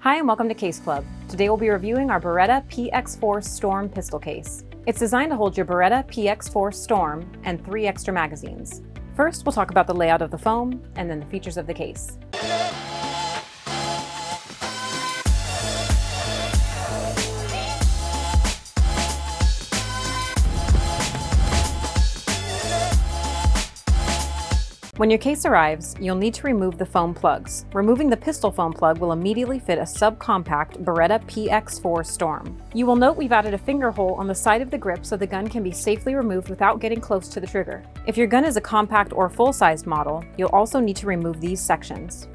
Hi and welcome to Case Club. Today we'll be reviewing our Beretta PX4 Storm pistol case. It's designed to hold your Beretta PX4 Storm and 3 extra magazines. First, we'll talk about the layout of the foam and then the features of the case. When your case arrives, you'll need to remove the foam plugs. Removing the pistol foam plug will immediately fit a subcompact Beretta PX4 Storm. You will note we've added a finger hole on the side of the grip so the gun can be safely removed without getting close to the trigger. If your gun is a compact or full-sized model, you'll also need to remove these sections.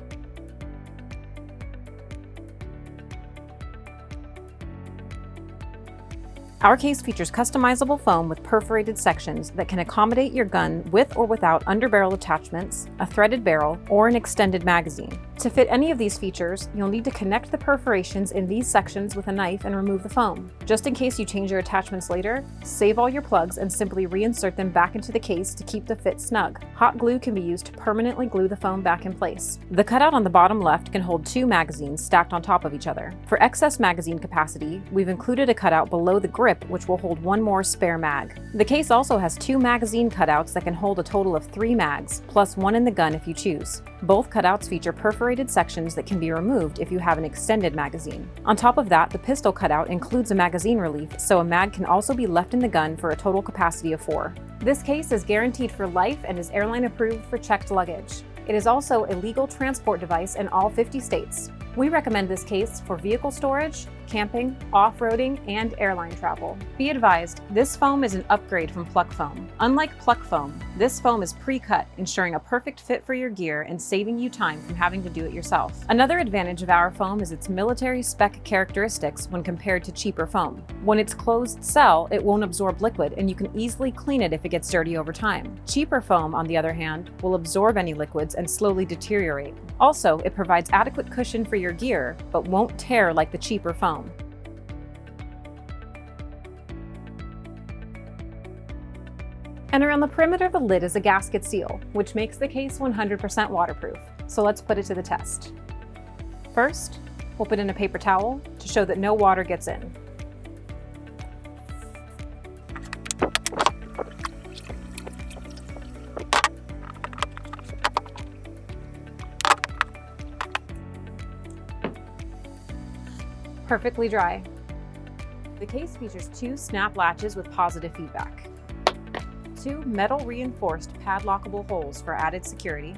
Our case features customizable foam with perforated sections that can accommodate your gun with or without underbarrel attachments, a threaded barrel, or an extended magazine. To fit any of these features, you'll need to connect the perforations in these sections with a knife and remove the foam. Just in case you change your attachments later, save all your plugs and simply reinsert them back into the case to keep the fit snug. Hot glue can be used to permanently glue the foam back in place. The cutout on the bottom left can hold 2 magazines stacked on top of each other. For excess magazine capacity, we've included a cutout below the grip which will hold 1 more spare mag. The case also has 2 magazine cutouts that can hold a total of 3 mags, plus 1 in the gun if you choose. Both cutouts feature perforated sections that can be removed if you have an extended magazine. On top of that, the pistol cutout includes a magazine relief, so a mag can also be left in the gun for a total capacity of 4. This case is guaranteed for life and is airline approved for checked luggage. It is also a legal transport device in all 50 states. We recommend this case for vehicle storage, camping, off-roading, and airline travel. Be advised, this foam is an upgrade from Pluck Foam. Unlike Pluck Foam, this foam is pre-cut, ensuring a perfect fit for your gear and saving you time from having to do it yourself. Another advantage of our foam is its military spec characteristics when compared to cheaper foam. When it's closed cell, it won't absorb liquid and you can easily clean it if it gets dirty over time. Cheaper foam, on the other hand, will absorb any liquids and slowly deteriorate. Also, it provides adequate cushion for your gear, but won't tear like the cheaper foam. And around the perimeter of the lid is a gasket seal, which makes the case 100% waterproof. So let's put it to the test. First, we'll put in a paper towel to show that no water gets in. Perfectly dry. The case features 2 snap latches with positive feedback, 2 metal reinforced padlockable holes for added security,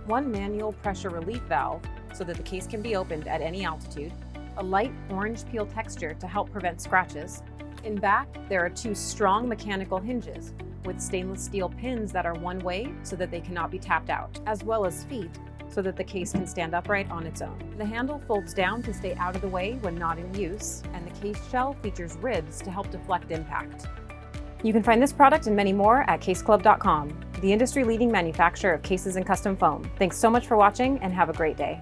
1 manual pressure relief valve so that the case can be opened at any altitude, a light orange peel texture to help prevent scratches. In back, there are 2 strong mechanical hinges with stainless steel pins that are one-way so that they cannot be tapped out, as well as feet so that the case can stand upright on its own. The handle folds down to stay out of the way when not in use, and the case shell features ribs to help deflect impact. You can find this product and many more at caseclub.com, the industry-leading manufacturer of cases and custom foam. Thanks so much for watching and have a great day.